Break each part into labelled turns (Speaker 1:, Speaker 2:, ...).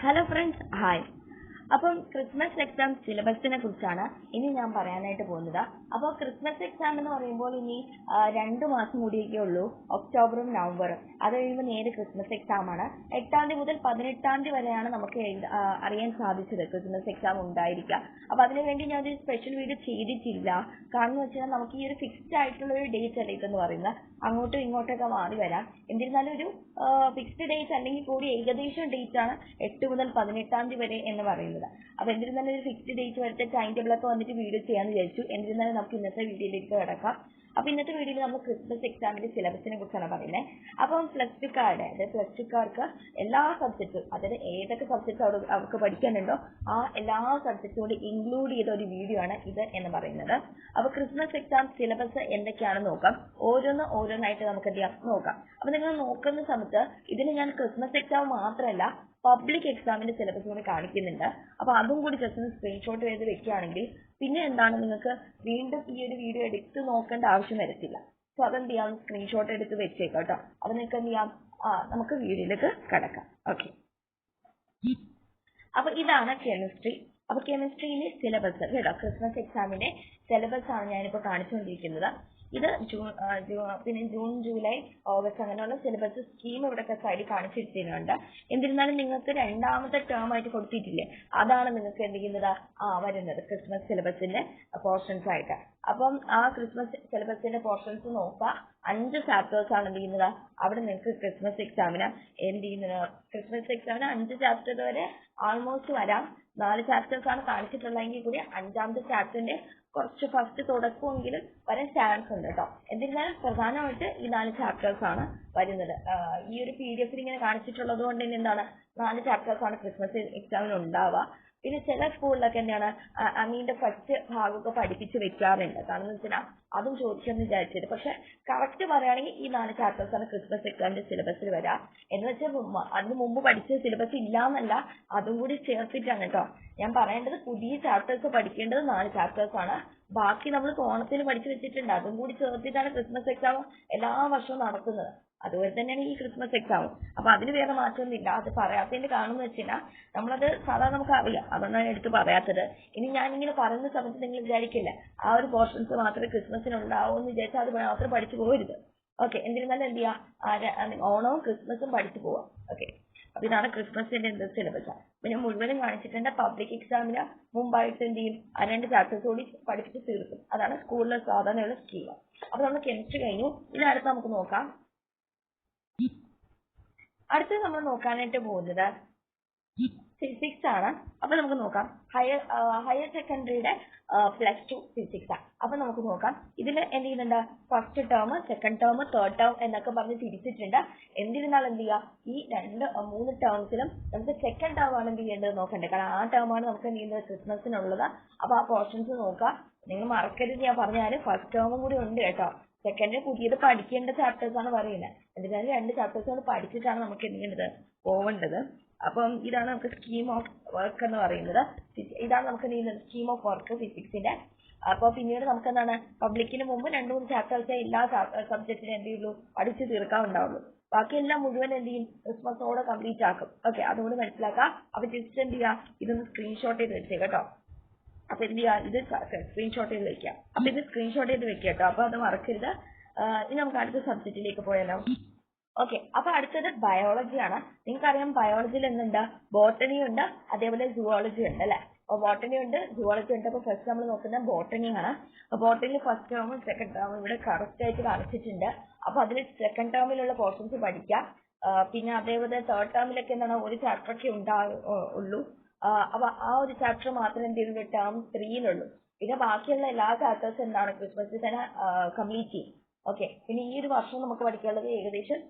Speaker 1: Hello friends, hi. അപ്പം Christmas exam സിലബസിനെ കുറിച്ചാണ് ഇനി ഞാൻ പറയാനായിട്ട് പോകുന്നത്. അപ്പോൾ ക്രിസ്മസ് എക്സാം എന്ന് പറയുമ്പോൾ ഇനി 2 മാസം കൂടിയൊക്കെ ഉള്ളൂ, ഒക്ടോബറും നവംബറും. അത് കഴിയുമ്പോൾ നേരെ ക്രിസ്മസ് എക്സാം ആണ്. 8-ാം തീയതി മുതൽ 18-ാം തീയതി വരെയാണ് നമുക്ക് അറിയാൻ സാധിച്ചത് ക്രിസ്മസ് എക്സാം ഉണ്ടായിരിക്കുക. അപ്പോൾ അതിനുവേണ്ടി ഞാനൊരു സ്പെഷ്യൽ വീഡിയോ ചെയ്തിട്ടില്ല. കാരണം എന്ന് വെച്ചാൽ നമുക്ക് ഈ ഒരു ഫിക്സ്ഡ് ആയിട്ടുള്ള ഒരു ഡേറ്റ് അല്ല ഇതെന്ന് പറയുന്നത്, അങ്ങോട്ടും ഇങ്ങോട്ടൊക്കെ മാറി വരാം. എന്നിരുന്നാലും ഒരു ഫിക്സ്ഡ് ഡേറ്റ് അല്ലെങ്കിൽ കൂടി ഏകദേശം ഡേറ്റ് ആണ് 8 മുതൽ 18-ാം തീയതി വരെ എന്ന് പറയുന്നത്. അപ്പോൾ എന്നിരുന്നാലും ഒരു ഫിക്സ്ഡ് ഡേറ്റ് വരത്തെ ടൈം ടേബിളൊക്കെ വന്നിട്ട് വീഡിയോ ചെയ്യാമെന്ന് വിചാരിച്ചു. എന്നിരുന്നാലും നമുക്ക് ഇന്നത്തെ വീഡിയോയിലേക്ക് കിടക്കാം. അപ്പോൾ ഇന്നത്തെ വീഡിയോയിൽ നമ്മൾ ക്രിസ്മസ് എക്സാമിന്റെ സിലബസിനെ കുറിച്ചാണ് പറയുന്നത്. അപ്പം പ്ലസ് ടുക്കാർക്ക് എല്ലാ സബ്ജക്റ്റും, അതായത് ഏതൊക്കെ സബ്ജക്റ്റ് അവർക്ക് പഠിക്കാനുണ്ടോ ആ എല്ലാ സബ്ജക്റ്റും കൂടി ഇൻക്ലൂഡ് ചെയ്ത ഒരു വീഡിയോ ആണ് ഇത് എന്ന് പറയുന്നത്. അപ്പോൾ ക്രിസ്മസ് എക്സാം സിലബസ് എന്തൊക്കെയാണെന്ന് നോക്കാം. ഓരോന്നായിട്ട് നമുക്ക് നോക്കാം. അപ്പോൾ നിങ്ങൾ നോക്കുന്ന സമയത്ത് ഇതിന് ഞാൻ ക്രിസ്മസ് എക്സാം മാത്രമല്ല പബ്ലിക് എക്സാമിന്റെ സിലബസ് കൂടി കാണിക്കുന്നുണ്ട്. അപ്പോൾ അതും കൂടി ജസ്റ്റ് ഒന്ന് സ്ക്രീൻഷോട്ട് ചെയ്ത് വെക്കുകയാണെങ്കിൽ പിന്നെ എന്താണ്, നിങ്ങൾക്ക് വീണ്ടും ഈ ഒരു വീഡിയോ എടുത്ത് നോക്കേണ്ട ആവശ്യം വരത്തില്ല. സോ അതെന്ത് ചെയ്യാം, സ്ക്രീൻഷോട്ട് എടുത്ത് വെച്ചേക്കാം കേട്ടോ. അപ്പോൾ നിങ്ങൾക്ക് എന്ത് ചെയ്യാം, നമുക്ക് വീഡിയോയിലേക്ക് കിടക്കാം. ഓക്കെ, അപ്പോൾ ഇതാണ് കെമിസ്ട്രി. അപ്പോൾ കെമിസ്ട്രിയിലെ സിലബസ് കേട്ടോ, ക്രിസ്മസ് എക്സാമിന്റെ സിലബസ് ആണ് ഞാനിപ്പോൾ കാണിച്ചുകൊണ്ടിരിക്കുന്നത്. ഇത് പിന്നെ ജൂൺ, ജൂലൈ, ഓഗസ്റ്റ് അങ്ങനെയുള്ള സിലബസ് സ്കീം ഇവിടെയൊക്കെ സൈഡിൽ കാണിച്ചിരിക്കുന്നുണ്ട്. എന്നിരുന്നാലും നിങ്ങൾക്ക് 2ാമത്തെ ടേം ആയിട്ട് കൊടുത്തിട്ടില്ലേ, അതാണ് നിങ്ങൾക്ക് എന്ത് ചെയ്യുന്നത് വരുന്നത് ക്രിസ്മസ് സിലബസിന്റെ പോർഷൻസ് ആയിട്ട്. അപ്പം ആ ക്രിസ്മസ് സിലബസിന്റെ പോർഷൻസ് നോക്കുക. 5 ചാപ്റ്റേഴ്സ് ആണ് എന്ത് ചെയ്യുന്നത് അവിടെ നിങ്ങൾക്ക് ക്രിസ്മസ് എക്സാമിന് 5 ചാപ്റ്റർ വരെ ആൾമോസ്റ്റ് വരാം. 4 ചാപ്റ്റേഴ്സ് ആണ് കാണിച്ചിട്ടുള്ളതെങ്കിൽ കൂടി 5ാമത്തെ ചാപ്റ്ററിന്റെ കുറച്ച് ഫസ്റ്റ് തുടക്കമെങ്കിലും വരാൻ ചാൻസ് ഉണ്ട് കേട്ടോ. എന്നിരുന്നാലും പ്രധാനമായിട്ട് ഈ 4 ചാപ്റ്റേഴ്സ് ആണ് വരുന്നത്. ഈ ഒരു PDF ഇങ്ങനെ കാണിച്ചിട്ടുള്ളത് കൊണ്ട് തന്നെ എന്താണ്, 4 ചാപ്റ്റേഴ്സ് ആണ് ക്രിസ്മസ് എക്സാമിന് ഉണ്ടാവുക. പിന്നെ ചില സ്കൂളിലൊക്കെ എന്താണ് അമീന്റെ ഫസ്റ്റ് ഭാഗമൊക്കെ പഠിപ്പിച്ച് വെക്കാറുണ്ട്. കാരണം എന്ന് വെച്ചാൽ അതും ചോദിച്ചെന്ന് വിചാരിച്ചത്. പക്ഷെ കറക്റ്റ് പറയുകയാണെങ്കിൽ ഈ 4 ചാപ്റ്റേഴ്സ് ആണ് ക്രിസ്മസ് എക്സാമിന്റെ സിലബസിൽ വരാം. എന്ന് വെച്ചാൽ അതിന് മുമ്പ് പഠിച്ച സിലബസ് ഇല്ലാന്നല്ല, അതും കൂടി ചേർത്തിട്ടാണ് കേട്ടോ ഞാൻ പറയേണ്ടത്. പുതിയ ചാപ്റ്റേഴ്സ് പഠിക്കേണ്ടത് 4 ചാപ്റ്റേഴ്സ് ആണ്. ബാക്കി നമ്മൾ ഓണത്തിന് പഠിച്ചു വെച്ചിട്ടുണ്ട്, അതും കൂടി ചേർത്തിട്ടാണ് ക്രിസ്മസ് എക്സാം എല്ലാ വർഷവും നടക്കുന്നത്. അതുപോലെ തന്നെയാണ് ഈ ക്രിസ്മസ് എക്സാമും. അപ്പൊ അതിന് വേറെ മാറ്റമൊന്നുമില്ല. അത് പറയാത്തതിന്റെ കാരണം എന്ന് വെച്ചാൽ നമ്മളത് സാധാരണ നമുക്ക് അറിയാം, അതൊന്നും എടുത്ത് പറയാത്തത്. ഇനി ഞാനിങ്ങനെ പറയുന്ന സമയത്ത് നിങ്ങൾ വിചാരിക്കില്ല ആ ഒരു പോർഷൻസ് മാത്രമേ ക്രിസ്മസിന് ഉണ്ടാവൂ എന്ന് വിചാരിച്ചാൽ അത് മാത്രം പഠിച്ചു പോകരുത്. ഓക്കെ, എന്നിരുന്നാലും എന്ത് ചെയ്യാം, ഓണവും ക്രിസ്മസും പഠിച്ചു പോവാം. ഓക്കെ, അപ്പൊ ഇതാണ് ക്രിസ്മസിന്റെ സിലബസ്. പിന്നെ മുഴുവനും കാണിച്ചിട്ടുണ്ട്. പബ്ലിക് എക്സാമിന് മുമ്പായിട്ട് എന്ത് ചെയ്യും, 2 ചാപ്റ്റേഴ്സ് കൂടി പഠിപ്പിച്ച് തീർക്കും. അതാണ് സ്കൂളിലെ സാധാരണയുള്ള സ്കീം. അപ്പൊ നമ്മൾ കെമിസ്ട്രി കഴിഞ്ഞു. ഇതിനടുത്ത് നമുക്ക് നോക്കാം. അടുത്ത് നമ്മൾ നോക്കാനായിട്ട് പോകുന്നത് ഫിസിക്സ് ആണ്. അപ്പൊ നമുക്ക് നോക്കാം, ഹയർ സെക്കൻഡറിയുടെ +2 ഫിസിക്സ് ആണ്. അപ്പൊ നമുക്ക് നോക്കാം. ഇതിൽ എന്ത് ചെയ്യുന്നുണ്ട്, first term, second term, third term എന്നൊക്കെ പറഞ്ഞ് തിരിച്ചിട്ടുണ്ട്. എന്നിരുന്നാലും എന്ത് ചെയ്യുക, ഈ 3 ടേംസിലും നമുക്ക് സെക്കൻഡ് ടേം ആണ് എന്ത് ചെയ്യേണ്ടത് നോക്കണ്ടേ. കാരണം ആ ടേം ആണ് നമുക്ക് എന്ത് ചെയ്യുന്നത് ക്രിസ്മസിനുള്ളത്. അപ്പൊ ആ പോർഷൻസ് നോക്കുക. നിങ്ങൾ മറക്കരുത്, ഞാൻ പറഞ്ഞാൽ ഫസ്റ്റ് ടേമും കൂടി ഉണ്ട് കേട്ടോ. സെക്കൻഡ് പുതിയത് പഠിക്കേണ്ട ചാപ്റ്റേഴ്സ് ആണ് പറയുന്നത്. എന്നിരുന്നാലും 2 ചാപ്റ്റേഴ്സ് പഠിച്ചിട്ടാണ് നമുക്ക് എന്ത് ചെയ്യേണ്ടത് പോവേണ്ടത്. അപ്പം ഇതാണ് നമുക്ക് സ്കീം ഓഫ് വർക്ക് എന്ന് പറയുന്നത്. ഇതാണ് നമുക്ക് സ്കീം ഓഫ് വർക്ക് ഫിസിക്സിന്റെ. അപ്പോൾ പിന്നീട് നമുക്ക് എന്താണ്, പബ്ലിക്കിന് മുമ്പ് 2-3 ചാപ്റ്റേഴ്സ് എല്ലാ സബ്ജക്റ്റിനും എന്ത് ചെയ്യുള്ളൂ പഠിച്ചു തീർക്കാവുണ്ടാവുള്ളൂ. ബാക്കിയെല്ലാം മുഴുവൻ എന്ത് ചെയ്യും, ക്രിസ്മസോടെ കംപ്ലീറ്റ് ആക്കും. ഓക്കെ, അതുകൊണ്ട് മനസ്സിലാക്കാം. അപ്പൊ ജസ്റ്റ് എന്ത് ചെയ്യുക, ഇതൊന്ന് സ്ക്രീൻഷോട്ട് ചെയ്ത് വെച്ചേക്കാം കേട്ടോ. അപ്പൊ എന്ത് ചെയ്യുക, ഇത് സ്ക്രീൻഷോട്ട് ചെയ്ത് വെക്കാം. അപ്പൊ ഇത് സ്ക്രീൻഷോട്ട് ചെയ്ത് വെക്കാം കേട്ടോ. അപ്പൊ അത് മറക്കരുത്. ഇനി നമുക്ക് അടുത്ത സബ്ജക്റ്റിലേക്ക് പോയാലോ. ഓക്കെ, അപ്പൊ അടുത്തത് ബയോളജി ആണ്. നിങ്ങൾക്കറിയാം ബയോളജിയിൽ എന്തുണ്ട്, ബോട്ടണി ഉണ്ട്, അതേപോലെ സുവോളജി ഉണ്ട് അല്ലെ. അപ്പൊ ബോട്ടണി ഉണ്ട്, സുവോളജി ഉണ്ട്. അപ്പൊ ഫസ്റ്റ് നമ്മൾ നോക്കുന്നത് ബോട്ടണി ആണ്. അപ്പൊ ബോട്ടണിയിൽ ഫസ്റ്റ് ടേമും സെക്കൻഡ് ടേമും ഇവിടെ കറക്റ്റ് ആയിട്ട് കാണിച്ചിട്ടുണ്ട്. അപ്പൊ അതിൽ സെക്കൻഡ് ടേമിലുള്ള പോർഷൻസ് പഠിക്കാം. പിന്നെ അതേപോലെ തേർഡ് ടേമിലൊക്കെ എന്താണ് ഒരു ചാപ്റ്റർ ഒക്കെ ഉള്ളൂ. അപ്പൊ ആ ഒരു ചാപ്റ്റർ മാത്രം എന്ത് ചെയ്യുള്ളൂ ടേം 3-ലുള്ളൂ. പിന്നെ ബാക്കിയുള്ള എല്ലാ ചാപ്റ്റേഴ്സും എന്താണ് ക്രിസ്മസിൽ തന്നെ കംപ്ലീറ്റ് ചെയ്യും. ഓക്കെ, പിന്നെ ഈ ഒരു വർഷം നമുക്ക് പഠിക്കാനുള്ളത് ഏകദേശം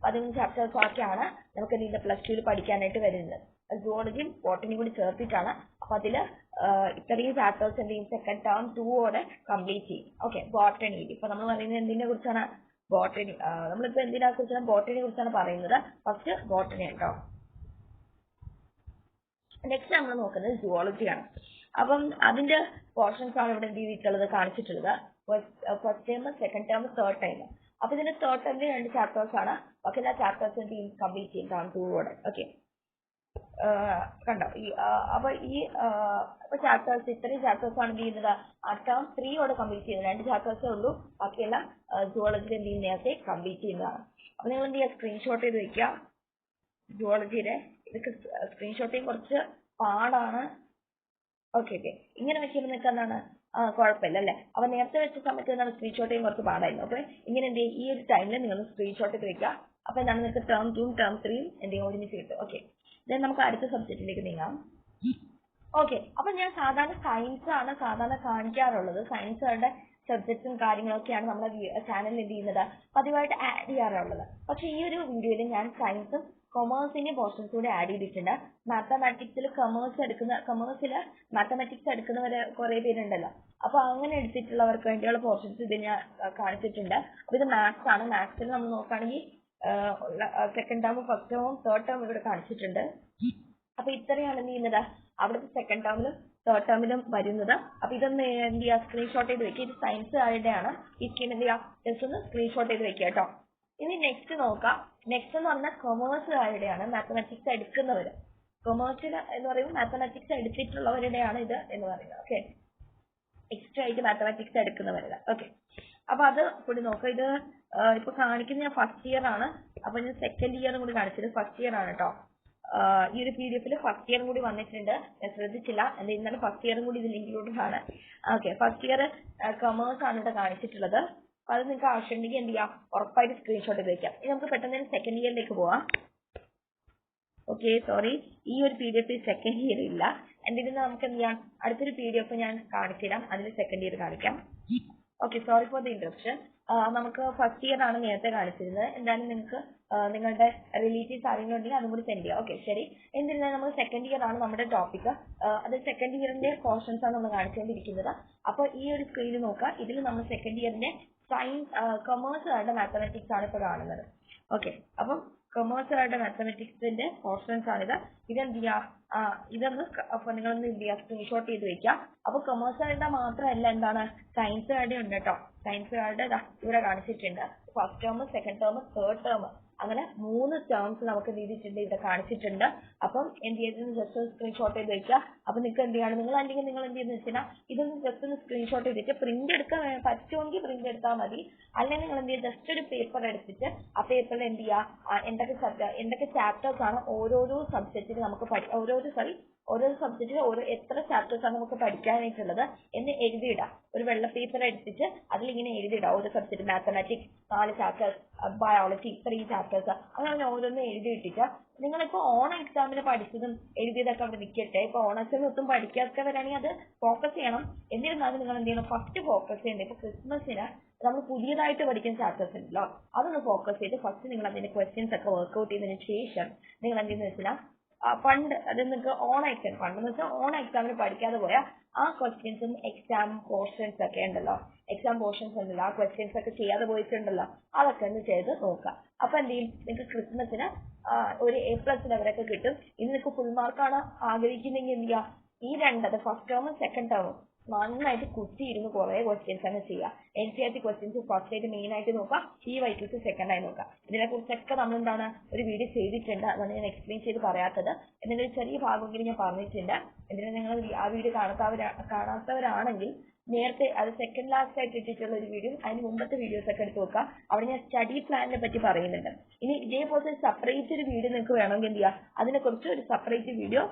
Speaker 1: 15 ചാപ്റ്റേഴ്സ് ഒക്കെയാണ് നമുക്ക് ഇതിന്റെ +2 പഠിക്കാനായിട്ട് വരുന്നത്. സുവോളജിയും ബോട്ടണിയും കൂടി ചേർത്തിട്ടാണ്. അപ്പൊ അതില് ഇത്രയും ചാപ്റ്റേഴ്സ് എന്ത് ചെയ്യും, സെക്കൻഡ് ടേം 2-ഓടെ കംപ്ലീറ്റ് ചെയ്യും. ഓക്കെ, ബോട്ടണി ഇപ്പൊ നമ്മൾ പറയുന്നത് എന്തിനെ കുറിച്ചാണ്, ബോട്ടണി. നമ്മളിപ്പോ എന്തിനെ കുറിച്ചാണ്, ബോട്ടണിയെ കുറിച്ചാണ് പറയുന്നത്. ഫസ്റ്റ് ബോട്ടണി കേട്ടോ. നെക്സ്റ്റ് നമ്മൾ നോക്കുന്നത് സുവോളജി ആണ്. അപ്പം അതിന്റെ പോർഷൻസ് ആണ് ഇവിടെ എന്ത് ചെയ്തിട്ടുള്ളത് കാണിച്ചിട്ടുള്ളത്. First time, second term, third time. അപ്പൊ ഇതിന്റെ തേർഡ് ടൈമിൽ 2 ചാപ്റ്റേഴ്സ് ആണ്. ബാക്കി എല്ലാ ചാപ്റ്റേഴ്സും കംപ്ലീറ്റ് ചെയ്യും ടേം 2-ഓടെ. ഓക്കെ, കണ്ടോ ഈ അപ്പൊ ഈ ഇപ്പൊ ചാപ്റ്റേഴ്സ് ഇത്രയും ചാപ്റ്റേഴ്സ് ആണ് എന്ത് ചെയ്യുന്നത് ടേം 3 കംപ്ലീറ്റ് ചെയ്യുന്നത്. 2 ചാപ്റ്റേഴ്സേ ഉള്ളൂ, ബാക്കിയെല്ലാം സുവോളജി എന്ത് ചെയ്യുന്ന നേരത്തെ കംപ്ലീറ്റ് ചെയ്യുന്നതാണ്. അപ്പൊ നിങ്ങൾ എന്ത് ചെയ്യുക, സ്ക്രീൻഷോട്ട് ചെയ്ത് വെക്കുക. സുവോളജിയുടെ ഇതൊക്കെ സ്ക്രീൻഷോട്ട് ചെയ്യാൻ കുറച്ച് പാടാണ്. ഓക്കെ ഇങ്ങനെ വെക്കുമ്പോൾ നിങ്ങൾക്ക് എന്താണ് കുഴപ്പമില്ല അല്ലേ. അപ്പൊ നേരത്തെ വെച്ച സമയത്ത് എന്താണ് സ്ക്രീൻഷോട്ട് ചെയ്യാൻ കുറച്ച് പാടായിരുന്നു. ഓക്കെ ഇങ്ങനെ എന്ത് ചെയ്യും, ഈ ഒരു ടൈമിൽ നിങ്ങൾ സ്ക്രീൻഷോട്ട് ചെയ്ത് വെക്കുക. അപ്പൊ എന്താണ് നിങ്ങൾക്ക് ടേം 2 ടേം 3 എന്ത് ചെയ്യും ഒരുമിച്ച് കിട്ടും. ഓക്കെ ദെൻ നമുക്ക് അടുത്ത സബ്ജക്റ്റിലേക്ക് നീങ്ങാം. ഓക്കെ അപ്പൊ ഞാൻ സാധാരണ സയൻസ് ആണ് സാധാരണ കാണിക്കാറുള്ളത്. സയൻസുകളുടെ സബ്ജക്റ്റും കാര്യങ്ങളൊക്കെയാണ് നമ്മുടെ ചാനലിൽ എന്ത് ചെയ്യുന്നത് പതിവായിട്ട് ആഡ് ചെയ്യാറുള്ളത്. പക്ഷെ ഈ ഒരു വീഡിയോയിൽ ഞാൻ സയൻസും കൊമേഴ്സിന്റെ പോർഷൻസ് കൂടെ ആഡ് ചെയ്തിട്ടുണ്ട്. മാത്തമാറ്റിക്സിൽ കൊമേഴ്സിൽ മാത്തമാറ്റിക്സ് എടുക്കുന്നവരെ കുറെ പേരുണ്ടല്ലോ. അപ്പൊ അങ്ങനെ എടുത്തിട്ടുള്ളവർക്ക് വേണ്ടിയുള്ള പോർഷൻസ് ഇത് ഞാൻ കാണിച്ചിട്ടുണ്ട്. അപ്പൊ ഇത് മാത്സ് ആണ്. മാത്സിൽ നമ്മൾ നോക്കുകയാണെങ്കിൽ സെക്കൻഡ് ടേമും ഫസ്റ്റ് ടേമും തേർഡ് ടേമും ഇവിടെ കാണിച്ചിട്ടുണ്ട്. അപ്പൊ ഇത്രയാണ് എന്ത് ചെയ്യുന്നത് അവിടുത്തെ സെക്കൻഡ് ടേമിലും തേർഡ് ടേമിലും വരുന്നത്. അപ്പൊ ഇതൊന്ന് എന്ത് ചെയ്യുക, സ്ക്രീൻഷോട്ട് ചെയ്ത് വെക്കുക. ഇത് സയൻസ് ആരുടെയാണ്, ഈ സ്കീം എന്ത് ചെയ്യുക, ജസ്റ്റ് ഒന്ന് സ്ക്രീൻഷോട്ട് ചെയ്ത് വെക്കുക കേട്ടോ. ഇനി നെക്സ്റ്റ് നോക്കാം. നെക്സ്റ്റ് എന്ന് പറഞ്ഞാൽ കൊമേഴ്സുകാരുടെയാണ്, മാത്തമാറ്റിക്സ് എടുക്കുന്നവർ. കൊമേഴ്സിൽ എന്ന് പറയുമ്പോൾ മാത്തമാറ്റിക്സ് എടുത്തിട്ടുള്ളവരുടെയാണ് ഇത് എന്ന് പറയുന്നത്. ഓക്കെ എക്സ്ട്രാ ആയിട്ട് മാത്തമാറ്റിക്സ് എടുക്കുന്നവരുടെ. ഓക്കെ അപ്പൊ അത് കൂടി നോക്കാം. ഇത് ഇപ്പൊ കാണിക്കുന്നത് ഞാൻ ഫസ്റ്റ് ഇയർ ആണ്. അപ്പൊ ഞാൻ സെക്കൻഡ് ഇയറും കൂടി കാണിച്ചത് ഫസ്റ്റ് ഇയർ ആണ് കേട്ടോ. ഈ ഒരു PDF ഫസ്റ്റ് ഇയറും കൂടി വന്നിട്ടുണ്ട്, ഞാൻ ശ്രദ്ധിച്ചില്ല. എന്നാലും ഫസ്റ്റ് ഇയറും കൂടി ഇതിൽ ഇൻക്ലൂഡഡ് ആണ്. ഓക്കെ ഫസ്റ്റ് ഇയർ കൊമേഴ്സ് ആണ് ഇവിടെ കാണിച്ചിട്ടുള്ളത്. അപ്പൊ അത് നിങ്ങൾക്ക് ആവശ്യമുണ്ടെങ്കിൽ എന്ത് ചെയ്യാം, ഉറപ്പായിട്ട് സ്ക്രീൻഷോട്ട് ചെയ്ത് വെക്കാം. ഇനി നമുക്ക് പെട്ടെന്ന് സെക്കൻഡ് ഇയറിലേക്ക് പോവാം. ഓക്കെ സോറി, ഈ ഒരു PDF സെക്കൻഡ് ഇയർ ഇല്ല. എന്തെങ്കിലും നമുക്ക് എന്ത് ചെയ്യാം, അടുത്തൊരു PDF ഞാൻ കാണിച്ചുതരാം, അതിൽ സെക്കൻഡ് ഇയർ കാണിക്കാം. Okay sorry for the interruption. നമുക്ക് ഫസ്റ്റ് ഇയർ ആണ് നേരത്തെ കാണിച്ചിരുന്നത്. എന്തായാലും നിങ്ങൾക്ക് നിങ്ങളുടെ റിലേറ്റീവ്സ് ആരെങ്കിലും ഉണ്ടെങ്കിൽ അതും കൂടി സെൻഡ് ചെയ്യാം. ഓക്കെ ശരി. എന്നിരുന്നാലും നമ്മൾ സെക്കൻഡ് ഇയർ ആണ് നമ്മുടെ ടോപ്പിക്. അത് സെക്കൻഡ് ഇയറിന്റെ പോർഷൻസ് ആണ് നമ്മൾ കാണിച്ചുകൊണ്ടിരിക്കുന്നത്. അപ്പോൾ ഈ ഒരു സ്ക്രീനിൽ നോക്കുക. ഇതിൽ നമ്മൾ സെക്കൻഡ് ഇയറിന്റെ സയൻസ് കൊമേഴ്സുകാരുടെ മാത്തമാറ്റിക്സ് ആണ് ഇപ്പോൾ കാണുന്നത്. ഓക്കെ അപ്പം കൊമേഴ്സുകാരുടെ മാത്തമാറ്റിക്സിന്റെ പോർഷൻസ് ആണിത്. ഇതെന്ത് ചെയ്യുക, ഇതൊന്ന് അപ്പൊ നിങ്ങളൊന്ന് എന്ത് ചെയ്യുക, സ്ക്രീൻഷോട്ട് ചെയ്ത് വെക്കുക. അപ്പൊ കൊമേഴ്സുകാരുടെ മാത്രമല്ല, എന്താണ് സയൻസുകാരുടെ ഉണ്ട് കേട്ടോ. സയൻസുകാരുടെ ഇവിടെ കാണിച്ചിട്ടുണ്ട്. First term, second term, third term, അങ്ങനെ 3 ടേംസ് നമുക്ക് എന്ത് ചെയ്തിട്ടുണ്ട്, ഇവിടെ കാണിച്ചിട്ടുണ്ട്. അപ്പം എന്ത് ചെയ്തെന്ന് ജസ്റ്റ് സ്ക്രീൻഷോട്ട് ചെയ്ത് വെക്കുക. അപ്പൊ നിങ്ങൾക്ക് എന്ത് ചെയ്യണം, നിങ്ങൾ എന്ത് ചെയ്യുന്ന വെച്ചാൽ ഇതൊന്ന് ജസ്റ്റ് ഒന്ന് സ്ക്രീൻഷോട്ട് ചെയ്തിട്ട് പ്രിന്റ് എടുക്കാൻ പറ്റുമെങ്കിൽ പ്രിന്റ് എടുത്താൽ മതി. അല്ലെങ്കിൽ നിങ്ങൾ എന്ത് ചെയ്യുക, ജസ്റ്റ് ഒരു പേപ്പർ എടുത്തിട്ട് ആ പേപ്പറിൽ എന്ത് ചെയ്യുക, എന്തൊക്കെ ചാപ്റ്റേഴ്സ് ആണ് ഓരോരോ സബ്ജക്റ്റിന് നമുക്ക് ഓരോ സബ്ജക്റ്റിൽ എത്ര ചാപ്റ്റേഴ്സ് ആണ് നമുക്ക് പഠിക്കാനായിട്ടുള്ളത് എന്ന് എഴുതിയിടാം. ഒരു വെള്ള പേപ്പർ എടുത്തിട്ട് അതിലിങ്ങനെ എഴുതിയിടാം. ഓരോ subject mathematics 4 chapters, biology 3 chapters, അങ്ങനെ ഓരോന്നും എഴുതിയിട്ടിട്ട് നിങ്ങളിപ്പോ ഓൺ എക്സാമിന് പഠിച്ചതും എഴുതിയതൊക്കെ അവിടെ നിൽക്കട്ടെ. ഇപ്പൊ ഓൺ എക്സാമിന് ഒട്ടും പഠിക്കാത്തവരാണെങ്കിൽ അത് ഫോക്കസ് ചെയ്യണം. എന്നിരുന്നാലും നിങ്ങൾ എന്ത് ചെയ്യണം, ഫസ്റ്റ് ഫോക്കസ് ചെയ്യേണ്ടത് ഇപ്പൊ ക്രിസ്മസിന് നമ്മൾ പുതിയതായിട്ട് പഠിക്കുന്ന ചാപ്റ്റേഴ്സ് ഉണ്ടല്ലോ, അതൊന്ന് ഫോക്കസ് ചെയ്ത് ഫസ്റ്റ് നിങ്ങൾ അതിന്റെ ക്വസ്റ്റ്യൻസ് ഒക്കെ വർക്ക്ഔട്ട് ചെയ്തതിനു ശേഷം നിങ്ങൾ എന്തെന്ന് വെച്ചാൽ ഫണ്ട് അത് നിങ്ങൾക്ക് പണ്ടെന്ന് വെച്ചാൽ ഓൺ എക്സാമിന് പഠിക്കാതെ പോയാൽ ആ ക്വസ്റ്റ്യൻസും എക്സാം പോർഷൻസ് ഒക്കെ ഉണ്ടല്ലോ, ആ ക്വസ്റ്റ്യൻസ് ഒക്കെ ചെയ്യാതെ പോയിട്ടുണ്ടല്ലോ, അതൊക്കെ ഒന്ന് ചെയ്ത് നോക്കാം. അപ്പൊ എന്ത് ചെയ്യും, നിങ്ങൾക്ക് ക്രിസ്മസിന് ഒരു A+ ലെവലൊക്കെ കിട്ടും. ഇനി നിങ്ങൾക്ക് ഫുൾ മാർക്കാണ് ആഗ്രഹിക്കുന്നെങ്കിൽ എന്ത് ചെയ്യുക, ഈ രണ്ടത് ഫസ്റ്റ് ടേമും സെക്കൻഡ് ടേമും നന്നായിട്ട് കുത്തിയിരുന്ന് കുറെ ക്വസ്റ്റ്യൻസ് ആണ് ചെയ്യുക. NCERT ക്വസ്റ്റ്യൻസ് ഫസ്റ്റ് ആയിട്ട് മെയിൻ ആയിട്ട് നോക്കാം, CYQs സെക്കൻഡ് ആയി നോക്കാം. ഇതിനെ കുറിച്ചൊക്കെ നമ്മൾ എന്താണ് ഒരു വീഡിയോ ചെയ്തിട്ടുണ്ട്, അതാണ് ഞാൻ എക്സ്പ്ലെയിൻ ചെയ്ത് പറയാത്തത്. എന്നൊരു ചെറിയ ഭാഗമെങ്കിലും ഞാൻ പറഞ്ഞിട്ടുണ്ട്. എന്തിനാ നിങ്ങൾ ആ വീഡിയോ കാണാത്തവരാണെങ്കിൽ നേരത്തെ അത് സെക്കൻഡ് ലാസ്റ്റ് ആയിട്ട് ഇട്ടിട്ടുള്ള ഒരു വീഡിയോ, അതിന് മുമ്പത്തെ വീഡിയോസ് ഒക്കെ എടുത്ത് നോക്കാം. അവിടെ ഞാൻ സ്റ്റഡി പ്ലാനിനെ പറ്റി പറയുന്നുണ്ട്. ഇനി ഇതേപോലത്തെ സെപ്പറേറ്റ് ഒരു വീഡിയോ നിങ്ങൾക്ക് വേണമെങ്കിൽ എന്ത് ചെയ്യുക, അതിനെക്കുറിച്ച് ഒരു സെപ്പറേറ്റ് വീഡിയോ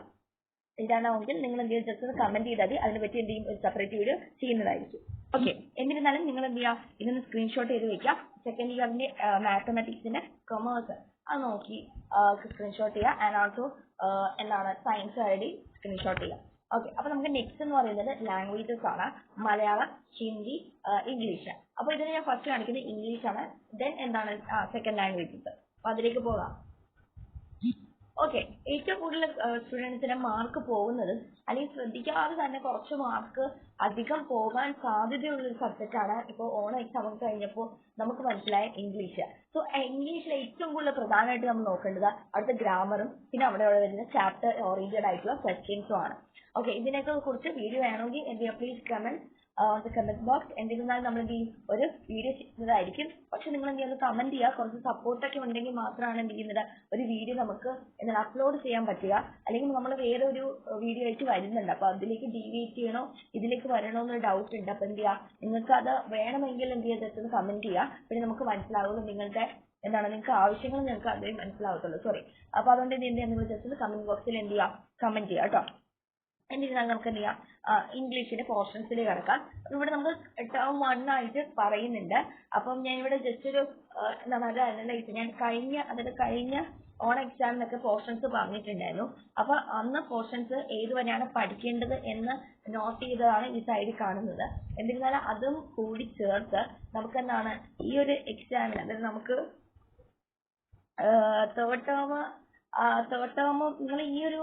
Speaker 1: ഇടാനാണെങ്കിൽ നിങ്ങൾ എന്ത് ചെയ്യുക, ജസ്റ്റ് ഒന്ന് കമന്റ് ചെയ്താൽ മതി. അതിനെ പറ്റി എന്ത് ചെയ്യും, ഒരു സെപ്പറേറ്റ് വീഡിയോ ചെയ്യുന്നതായിരിക്കും. ഓക്കെ എന്നിരുന്നാലും നിങ്ങൾ എന്ത് ചെയ്യുക, ഇതൊന്ന് സ്ക്രീൻഷോട്ട് ചെയ്ത് വെക്കുക. സെക്കൻഡ് ഇയറിന്റെ മാത്തമാറ്റിക്സിന്റെ കൊമേഴ്സ് അത് നോക്കി സ്ക്രീൻഷോട്ട് ചെയ്യുക. ആൻഡ് ഓൾസോ എന്താണ് സയൻസ് ഐഡി സ്ക്രീൻഷോട്ട് ചെയ്യുക. ഓക്കെ അപ്പൊ നമുക്ക് നെക്സ്റ്റ് എന്ന് പറയുന്നത് ലാംഗ്വേജസ് ആണ്. മലയാളം, ഹിന്ദി, ഇംഗ്ലീഷ്. അപ്പൊ ഇതിന് ഞാൻ ഫസ്റ്റ് കാണിക്കുന്നത് ഇംഗ്ലീഷ് ആണ്. ദെൻ എന്താണ് സെക്കൻഡ് ലാംഗ്വേജസ്. അപ്പൊ അതിലേക്ക് പോകാം. ഓക്കെ ഏറ്റവും കൂടുതൽ സ്റ്റുഡൻസിന് മാർക്ക് പോകുന്നത്, അല്ലെങ്കിൽ ശ്രദ്ധിക്കാതെ തന്നെ കുറച്ച് മാർക്ക് അധികം പോകാൻ സാധ്യതയുള്ള ഒരു സബ്ജക്റ്റ് ആണ് ഇപ്പോൾ ഓൺ എക്സാം ഒക്കെ കഴിഞ്ഞപ്പോൾ നമുക്ക് മനസ്സിലായ ഇംഗ്ലീഷ്. സോ ഇംഗ്ലീഷിൽ ഏറ്റവും കൂടുതൽ പ്രധാനമായിട്ട് നമ്മൾ നോക്കേണ്ടത് അവിടുത്തെ ഗ്രാമറും പിന്നെ അവിടെ വരുന്ന ചാപ്റ്റർ ഓറിയന്റഡ് ആയിട്ടുള്ള ക്വസ്റ്റ്യൻസും ആണ്. ഓക്കെ ഇതിനൊക്കെ കുറിച്ച് വീഡിയോ വേണമെങ്കിൽ എന്ത് ചെയ്യുക, പ്ലീസ് കമന്റ് കമന്റ് ബോക്സ്. എന്നിരുന്നാലും നമ്മൾ എന്ത് ചെയ്യും, ഒരു വീഡിയോ ചെയ്യുന്നതായിരിക്കും. പക്ഷെ നിങ്ങൾ എന്ത് ചെയ്യുന്നത്, കമന്റ് ചെയ്യുക. കുറച്ച് സപ്പോർട്ടൊക്കെ ഉണ്ടെങ്കിൽ മാത്രമാണ് എന്ത് ചെയ്യുന്നത്, ഒരു വീഡിയോ നമുക്ക് എന്താണ് അപ്ലോഡ് ചെയ്യാൻ പറ്റുക. അല്ലെങ്കിൽ നമ്മൾ വേറെ ഒരു വീഡിയോ ആയിട്ട് വരുന്നുണ്ട്, അപ്പൊ അതിലേക്ക് ഡീവിയേറ്റ് ചെയ്യണോ ഇതിലേക്ക് വരണോ എന്നൊരു ഡൗട്ട് ഉണ്ട്. അപ്പൊ എന്ത് ചെയ്യുക, നിങ്ങൾക്ക് അത് വേണമെങ്കിൽ എന്ത് ചെയ്യുക, ജസ്റ്റ് ഒന്ന് കമന്റ് ചെയ്യുക. പിന്നെ നമുക്ക് മനസ്സിലാവുള്ളൂ നിങ്ങളുടെ എന്താണ് നിങ്ങൾക്ക് ആവശ്യങ്ങൾ നിങ്ങൾക്ക് അതേ മനസ്സിലാവത്തുള്ളൂ. സോറി. അപ്പൊ അതുകൊണ്ട് എന്ത് ചെയ്യാം, നിങ്ങൾ ജസ്റ്റ് ഒന്ന് കമന്റ് ബോക്സിൽ എന്ത് ചെയ്യുക, കമന്റ് ചെയ്യുക കേട്ടോ. എന്നിരുന്നാൽ നമുക്ക് എന്ത് ചെയ്യാം, ഇംഗ്ലീഷിന്റെ പോർഷൻസിലേക്ക് കിടക്കാം. ഇവിടെ നമുക്ക് ടേം 1 ആയിട്ട് പറയുന്നുണ്ട്. അപ്പം ഞാൻ ഇവിടെ ജസ്റ്റ് ഒരു എന്താണ് അത് അനലൈസ്, ഞാൻ കഴിഞ്ഞ ഓൺ എക്സാമിനൊക്കെ പോർഷൻസ് പറഞ്ഞിട്ടുണ്ടായിരുന്നു. അപ്പൊ അന്ന് പോർഷൻസ് ഏതുവരെയാണ് പഠിക്കേണ്ടത് എന്ന് നോട്ട് ചെയ്തതാണ് ഈ സൈഡിൽ കാണുന്നത്. എന്നിരുന്നാലും അതും കൂടി ചേർത്ത് നമുക്ക് എന്താണ് ഈ ഒരു എക്സാമിന്, അതായത് നമുക്ക് തേർഡ് ടേം നിങ്ങൾ ഈ ഒരു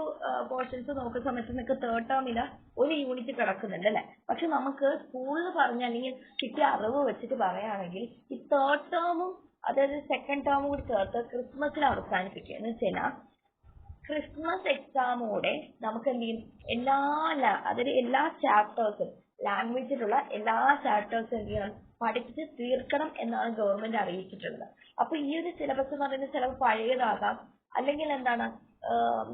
Speaker 1: പോർഷൻസ് നോക്കുന്ന സമയത്ത് നിങ്ങൾക്ക് തേർഡ് ടേമില് ഒരു യൂണിറ്റ് കിടക്കുന്നുണ്ട് അല്ലെ. പക്ഷെ നമുക്ക് സ്കൂളിൽ പറഞ്ഞ അല്ലെങ്കിൽ കിട്ടിയ അറിവ് വെച്ചിട്ട് പറയുകയാണെങ്കിൽ ഈ തേർഡ് ടേമും അതായത് സെക്കൻഡ് ടേമും കൂടി ചേർത്ത് ക്രിസ്മസിൽ അവസാനിപ്പിക്കുക. എന്ന് വെച്ചാൽ ക്രിസ്മസ് എക്സാമോടെ നമുക്ക് എന്ത് ചെയ്യും, അതായത് എല്ലാ ചാപ്റ്റേഴ്സും ലാംഗ്വേജിലുള്ള എല്ലാ ചാപ്റ്റേഴ്സും എന്ത് ചെയ്യണം, പഠിപ്പിച്ച് തീർക്കണം എന്നാണ് ഗവൺമെന്റ് അറിയിച്ചിട്ടുള്ളത്. അപ്പൊ ഈ ഒരു സിലബസ് എന്ന് പറയുന്നത് ചിലപ്പോൾ പഴയതാകാം, അല്ലെങ്കിൽ എന്താണ്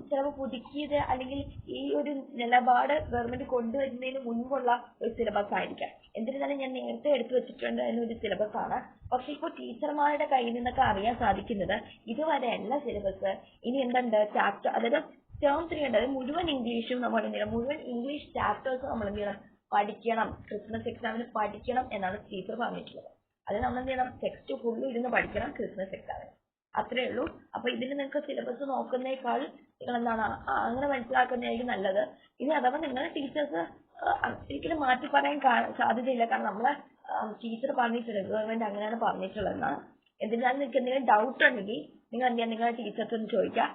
Speaker 1: ചിലപ്പോൾ പുതുക്കിയത്, അല്ലെങ്കിൽ ഈ ഒരു നിലപാട് ഗവൺമെന്റ് കൊണ്ടുവരുന്നതിന് മുൻപുള്ള ഒരു സിലബസ് ആയിരിക്കാം. എന്നിരുന്നാലും ഞാൻ നേരത്തെ എടുത്തു വെച്ചിട്ടുണ്ട് എന്നൊരു സിലബസ് ആണ്. പക്ഷെ ഇപ്പോൾ ടീച്ചർമാരുടെ കയ്യിൽ നിന്നൊക്കെ അറിയാൻ സാധിക്കുന്നത് ഇതുവരെ അല്ല സിലബസ്. ഇനി എന്തുണ്ട്, ചാപ്റ്റർ അതായത് ടേം 3 ഉണ്ട്, അതായത് മുഴുവൻ ഇംഗ്ലീഷും നമ്മൾ എന്ത് ചെയ്യണം, മുഴുവൻ ഇംഗ്ലീഷ് ചാപ്റ്റേഴ്സ് നമ്മൾ എന്ത് ചെയ്യണം, പഠിക്കണം. ക്രിസ്മസ് എക്സാമിന് പഠിക്കണം എന്നാണ് ടീച്ചർ പറഞ്ഞിട്ടുള്ളത്. അത് നമ്മൾ എന്ത് ചെയ്യണം, ടെക്സ്റ്റ് ഫുള്ള് ഇരുന്ന് പഠിക്കണം ക്രിസ്മസ് എക്സാമിന്. അത്രേ ഉള്ളൂ. അപ്പൊ ഇതിന് നിങ്ങൾക്ക് സിലബസ് നോക്കുന്നേക്കാൾ നിങ്ങൾ എന്താണ് അങ്ങനെ മനസ്സിലാക്കുന്നതായിരിക്കും നല്ലത്. ഇനി അഥവാ നിങ്ങളുടെ ടീച്ചേഴ്സ് ഒരിക്കലും മാറ്റി പറയാൻ സാധ്യതയില്ല. കാരണം നമ്മളെ ടീച്ചർ പറഞ്ഞിട്ടുണ്ട്, ഗവൺമെന്റ് അങ്ങനെയാണ് പറഞ്ഞിട്ടുള്ളതെന്നാണ്. എന്നിരുന്നാലും നിങ്ങൾക്ക് എന്തെങ്കിലും ഡൗട്ട് ഉണ്ടെങ്കിൽ നിങ്ങൾ എന്ത് ചെയ്യാം, നിങ്ങളുടെ ടീച്ചേഴ്സ് ഒന്ന് ചോദിക്കുക.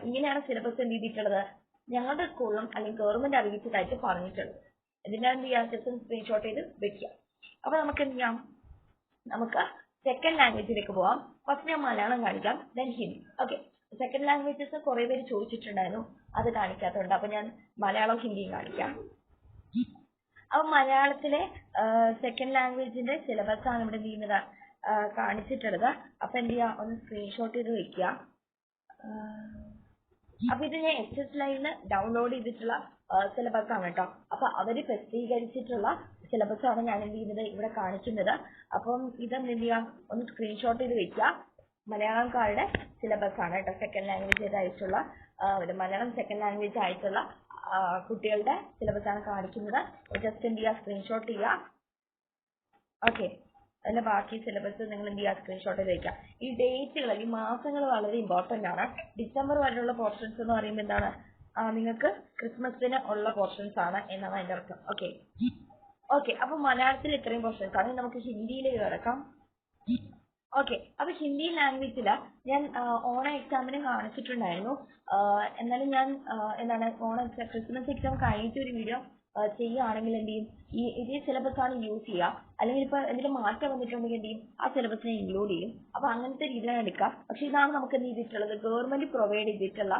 Speaker 1: ഇങ്ങനെയാണ് സിലബസ് എന്ത് ചെയ്തിട്ടുള്ളത് ഞങ്ങളുടെ സ്കൂളിലും അല്ലെങ്കിൽ ഗവൺമെന്റ് അറിയിച്ചതായിട്ട് പറഞ്ഞിട്ടുള്ളത്. എന്നിരുന്നാലും എന്ത് ചെയ്യാം, ജസ്റ്റ് ഒന്ന് സ്ക്രീൻഷോട്ട് ചെയ്ത് വെക്കുക. അപ്പൊ നമുക്ക് എന്ത് ചെയ്യാം, നമുക്ക് സെക്കൻഡ് ലാംഗ്വേജിലേക്ക് പോവാം. ഫസ്റ്റ് ഞാൻ മലയാളം കാണിക്കാം, then Hindi. Okay. Second languages കുറെ പേര് ചോദിച്ചിട്ടുണ്ടായിരുന്നു, അത് കാണിക്കാത്തതുണ്ട്. അപ്പൊ ഞാൻ മലയാളം ഹിന്ദിയും കാണിക്കാം. അപ്പൊ മലയാളത്തിലെ സെക്കൻഡ് ലാംഗ്വേജിന്റെ സിലബസ് ആണ് ഇവിടെ ചെയ്യുന്നത് കാണിച്ചിട്ടുള്ളത്. അപ്പൊ എന്ത് ചെയ്യാ, ഒന്ന് സ്ക്രീൻഷോട്ട് ചെയ്ത് വെക്കുക. അപ്പൊ ഇത് ഞാൻ HS ലൈനിൽ ഡൗൺലോഡ് ചെയ്തിട്ടുള്ള സിലബസ് ആണ് കേട്ടോ. അപ്പൊ അവര് പ്രസിദ്ധീകരിച്ചിട്ടുള്ള സിലബസ് ആണ് ഞാൻ എന്ത് ചെയ്യുന്നത് ഇവിടെ കാണിക്കുന്നത്. അപ്പം ഇതെന്ത് ചെയ്യാം, ഒന്ന് സ്ക്രീൻഷോട്ട് ചെയ്ത് വെക്കുക. മലയാളംകാരുടെ സിലബസ് ആണ് കേട്ടോ, സെക്കൻഡ് ലാംഗ്വേജ് ആയിട്ടുള്ള മലയാളം സെക്കൻഡ് ലാംഗ്വേജ് ആയിട്ടുള്ള കുട്ടികളുടെ സിലബസ് ആണ് കാണിക്കുന്നത്. ജസ്റ്റ് എന്ത് ചെയ്യുക, സ്ക്രീൻഷോട്ട് ചെയ്യുക. ഓക്കെ. അതിന്റെ ബാക്കി സിലബസ് നിങ്ങൾ എന്ത് ചെയ്യുക, സ്ക്രീൻഷോട്ട് ചെയ്ത് വയ്ക്കുക. ഈ ഡേറ്റുകൾ, ഈ മാസങ്ങൾ വളരെ ഇമ്പോർട്ടന്റ് ആണ്. ഡിസംബർ വരെയുള്ള പോർഷൻസ് എന്ന് പറയുമ്പോൾ എന്താണ്, നിങ്ങൾക്ക് ക്രിസ്മസിന് ഉള്ള പോർഷൻസ് ആണ് എന്നാണ് അതിന്റെ അർത്ഥം. ഓക്കെ. അപ്പൊ മലയാളത്തിൽ ഇത്രയും പോർഷൻസ് ആണ്. നമുക്ക് ഹിന്ദിയിലേക്ക് കിടക്കാം. ഓക്കെ. അപ്പൊ ഹിന്ദി ലാംഗ്വേജില് ഞാൻ ഓണം എക്സാമിന് കാണിച്ചിട്ടുണ്ടായിരുന്നു. എന്നാലും ഞാൻ ക്രിസ്മസ് എക്സാം കഴിഞ്ഞിട്ട് ഒരു വീഡിയോ ചെയ്യുകയാണെങ്കിൽ എന്ത് ചെയ്യും, ഇതേ സിലബസ് ആണ് യൂസ് ചെയ്യുക. അല്ലെങ്കിൽ ഇപ്പൊ എന്തെങ്കിലും മാറ്റം വന്നിട്ടുണ്ടെങ്കിൽ എന്ത് ചെയ്യും, ആ സിലബസിനെ ഇൻക്ലൂഡ് ചെയ്യും. അപ്പൊ അങ്ങനത്തെ രീതിയിലാണ് എടുക്കുക. പക്ഷെ ഇതാണ് നമുക്ക് എന്ത് ചെയ്തിട്ടുള്ളത്, ഗവൺമെന്റ് പ്രൊവൈഡ് ചെയ്തിട്ടുള്ള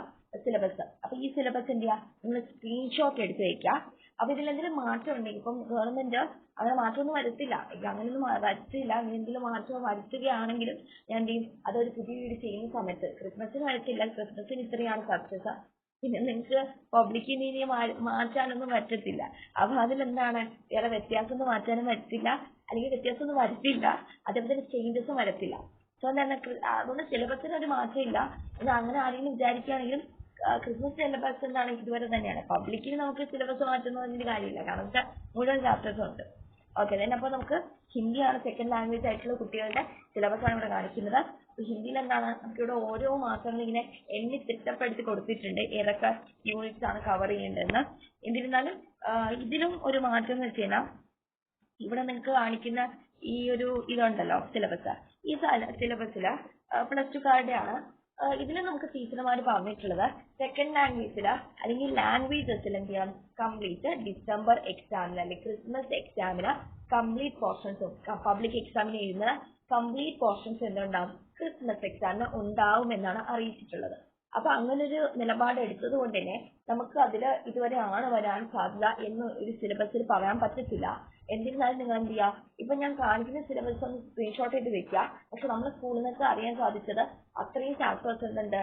Speaker 1: സിലബസ്. അപ്പൊ ഈ സിലബസ് എന്ത് ചെയ്യുക, നിങ്ങൾ സ്ക്രീൻഷോട്ട് എടുത്ത് വെക്കുക. അപ്പൊ ഇതിലെന്തെങ്കിലും മാറ്റം ഉണ്ടെങ്കിൽ, ഇപ്പം ഗവൺമെന്റ് അങ്ങനെ മാറ്റമൊന്നും വരുത്തില്ല, അങ്ങനെയൊന്നും വരുത്തില്ല. അങ്ങനെ എന്തെങ്കിലും മാറ്റം വരുത്തുകയാണെങ്കിലും ഞാൻ എന്ത് ചെയ്യും, അതൊരു പുതിയ വീഡിയോ ചെയ്യുന്ന സമയത്ത്, ക്രിസ്മസിന് വരത്തില്ല, ക്രിസ്മസിന് ഇത്രയാണ് പർച്ചേസ്, പിന്നെ നിങ്ങൾക്ക് പബ്ലിക്കിന് ഇനി മാറ്റാനൊന്നും പറ്റത്തില്ല. അപ്പൊ അതിലെന്താണ്, വേറെ വ്യത്യാസം ഒന്നും മാറ്റാനും പറ്റില്ല, അല്ലെങ്കിൽ വ്യത്യാസം ഒന്നും വരുത്തില്ല, അതേപോലെ തന്നെ ചേഞ്ചസും വരത്തില്ല. സോ എന്താണ്, അതുകൊണ്ട് സിലബസിന് ഒരു മാറ്റമില്ല എന്ന് അങ്ങനെ ആരെങ്കിലും വിചാരിക്കുകയാണെങ്കിലും ക്രിസ്മസ് സിലബസ് എന്താണ് ഇതുവരെ തന്നെയാണ്. പബ്ലിക്കിന് നമുക്ക് സിലബസ് മാറ്റുന്നതിന്റെ കാര്യമില്ല, കാരണം മുഴുവൻ ചാപ്റ്റേഴ്സും ഉണ്ട്. ഓക്കെ. then അപ്പോൾ നമുക്ക് ഹിന്ദിയാണ് സെക്കൻഡ് ലാംഗ്വേജ് ആയിട്ടുള്ള കുട്ടികളുടെ സിലബസ് ആണ് ഇവിടെ കാണിക്കുന്നത്. ഹിന്ദിയിൽ എന്താണ്, നമുക്കിവിടെ ഓരോ മാസങ്ങളും ഇങ്ങനെ എണ്ണി തിട്ടപ്പെടുത്തി കൊടുത്തിട്ടുണ്ട് ഏതൊക്കെ യൂണിറ്റ്സ് ആണ് കവർ ചെയ്യേണ്ടതെന്ന്. എന്നിരുന്നാലും ഇതിലും ഒരു മാറ്റം എന്ന് വെച്ച് കഴിഞ്ഞാൽ ഇവിടെ നിങ്ങൾക്ക് കാണിക്കുന്ന ഈ ഒരു ഇതുണ്ടല്ലോ സിലബസ്, ഈ സിലബസില് +2 ആണ്. ഇതിൽ നമുക്ക് ടീച്ചർമാർ പറഞ്ഞിട്ടുള്ളത് സെക്കൻഡ് ലാംഗ്വേജില് അല്ലെങ്കിൽ ലാംഗ്വേജസിൽ എന്ത് ചെയ്യണം, കംപ്ലീറ്റ് ഡിസംബർ എക്സാമിന് അല്ലെങ്കിൽ ക്രിസ്മസ് എക്സാമിന് കംപ്ലീറ്റ് പോർഷൻസും, പബ്ലിക് എക്സാമിന് എഴുതുന്ന കംപ്ലീറ്റ് പോർഷൻസ് എന്തുണ്ടാവും, ക്രിസ്മസ് എക്സാമിന് ഉണ്ടാവും എന്നാണ് അറിയിച്ചിട്ടുള്ളത്. അപ്പൊ അങ്ങനൊരു നിലപാട് എടുത്തത് കൊണ്ട് തന്നെ നമുക്ക് അതില് ഇതുവരെ ആണ് വരാൻ സാധ്യത എന്ന് ഒരു സിലബസിൽ പറയാൻ പറ്റത്തില്ല. എന്നിരുന്നാലും നിങ്ങൾ എന്ത് ചെയ്യുക, ഇപ്പൊ ഞാൻ കാണിക്കുന്ന സിലബസ് ഒന്ന് സ്ക്രീൻഷോട്ട് ചെയ്ത് വെക്കുക. പക്ഷെ നമ്മുടെ സ്കൂളിൽ നിന്നൊക്കെ അറിയാൻ സാധിച്ചത് അത്രയും ചാപ്റ്റേഴ്സ് എന്തുണ്ട്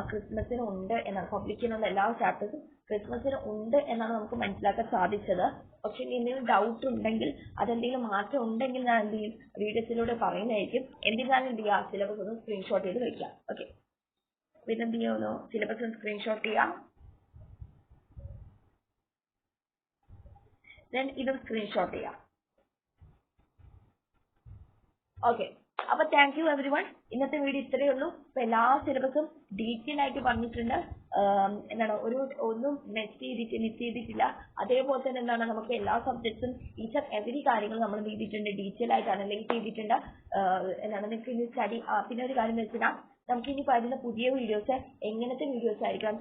Speaker 1: ക്രിസ്മസിന് ഉണ്ട് എന്നാണ്. പബ്ലിക്കിനുള്ള എല്ലാ ചാപ്റ്റേഴ്സും ക്രിസ്മസിന് ഉണ്ട് എന്നാണ് നമുക്ക് മനസ്സിലാക്കാൻ സാധിച്ചത്. പക്ഷെ എന്തെങ്കിലും ഡൗട്ട് ഉണ്ടെങ്കിൽ, അതെന്തെങ്കിലും മാറ്റം ഉണ്ടെങ്കിൽ ഞാൻ എന്ത് ചെയ്യും, വീഡിയോസിലൂടെ പറയുന്നതായിരിക്കും. എന്നിരുന്നാലും എന്ത് ചെയ്യുക, സിലബസ് ഒന്ന് സ്ക്രീൻഷോട്ട് ചെയ്ത് വെക്കുക. ഓക്കെ, പിന്നെന്ത് ചെയ്യുന്നു, സിലബസ് ഒന്ന് സ്ക്രീൻഷോട്ട് ചെയ്യാം. ദെൻ ഇത് സ്ക്രീൻഷോട്ട് ചെയ്യാം. ഓക്കെ, അപ്പൊ താങ്ക് യു എവരി വൺ. ഇന്നത്തെ വീഡിയോ ഇത്രയേ ഉള്ളൂ. അപ്പൊ എല്ലാ സിലബസും ഡീറ്റെയിൽ ആയിട്ട് പറഞ്ഞിട്ടുണ്ട്. എന്താണ്, ഒന്നും മിസ് ചെയ്തിട്ടില്ല. അതേപോലെ തന്നെ എന്താണ്, നമുക്ക് എല്ലാ സബ്ജക്ട്സും ഈച്ച് ആൻഡ് എവരി കാര്യങ്ങൾ നമ്മൾ ചെയ്തിട്ടുണ്ട്, ഡീറ്റെയിൽ ആയിട്ട് അനലൈസ് ചെയ്തിട്ടുണ്ട്. എന്താണ്, നിങ്ങൾക്ക് ഇനി സ്റ്റഡി. പിന്നെ ഒരു കാര്യം എന്ന് വെച്ചാൽ, നമുക്ക് ഇനി വരുന്ന പുതിയ വീഡിയോസ് എങ്ങനത്തെ വീഡിയോസ് ആയിരിക്കണം,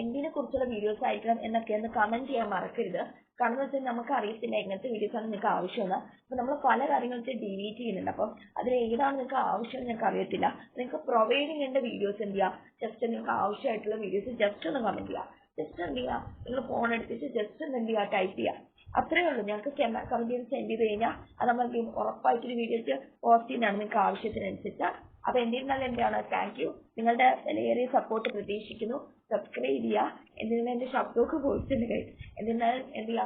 Speaker 1: എന്തിനെ കുറിച്ചുള്ള വീഡിയോസ് ആയിരിക്കണം എന്നൊക്കെ ഒന്ന് കമന്റ് ചെയ്യാൻ മറക്കരുത്. കാരണം എന്ന് വെച്ചാൽ നമുക്ക് അറിയത്തില്ല എങ്ങനത്തെ വീഡിയോസ് ആണ് നിങ്ങൾക്ക് ആവശ്യമെന്ന്. അപ്പൊ നമ്മൾ പല കാര്യങ്ങളും ഡിലീറ്റ് ചെയ്യുന്നുണ്ട്. അപ്പം അതിൽ ഏതാണ് നിങ്ങൾക്ക് ആവശ്യം നിങ്ങൾക്ക് അറിയത്തില്ല. നിങ്ങൾക്ക് പ്രൊവൈഡ് ചെയ്യേണ്ട വീഡിയോസ് എന്ത് ചെയ്യുക, ജസ്റ്റ് നിങ്ങൾക്ക് ആവശ്യമായിട്ടുള്ള വീഡിയോസ് ജസ്റ്റ് ഒന്ന് കമന്റ് ചെയ്യുക. ജസ്റ്റ് എന്ത് ചെയ്യുക, നിങ്ങൾ ഫോൺ എടുത്തിട്ട് ജസ്റ്റ് ഒന്ന് എന്ത് ചെയ്യുക, ടൈപ്പ് ചെയ്യുക. അത്രയേ ഉള്ളൂ. ഞങ്ങൾക്ക് കമന്റ് ചെയ്ത് സെൻഡ് ചെയ്ത് കഴിഞ്ഞാൽ അത് നമ്മൾ ഉറപ്പായിട്ടൊരു വീഡിയോസ് പോസ്റ്റ് ചെയ്യുന്നതാണ് നിങ്ങൾക്ക് ആവശ്യത്തിനനുസരിച്ച്. അപ്പൊ എന്നിരുന്നാലും എന്താണ്, താങ്ക് യു. നിങ്ങളുടെ വിലയേറിയ സപ്പോർട്ട് പ്രതീക്ഷിക്കുന്നു. സബ്സ്ക്രൈബ് ചെയ്യുക. എന്നിരുന്നാലും എന്റെ ശബ്ദമൊക്കെ പോയിട്ടുണ്ട് കൈ. എന്നിരുന്നാലും എന്ത് ചെയ്യുക,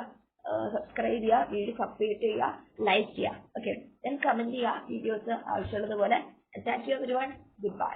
Speaker 1: സബ്സ്ക്രൈബ് ചെയ്യുക, വീഡിയോ സപ്പോർട്ട് ചെയ്യുക, ലൈക്ക് ചെയ്യുക. ഓക്കെ, ദെൻ കമന്റ് ചെയ്യുക വീഡിയോസ് ആവശ്യമുള്ളതുപോലെ. Thank you everyone. Good bye.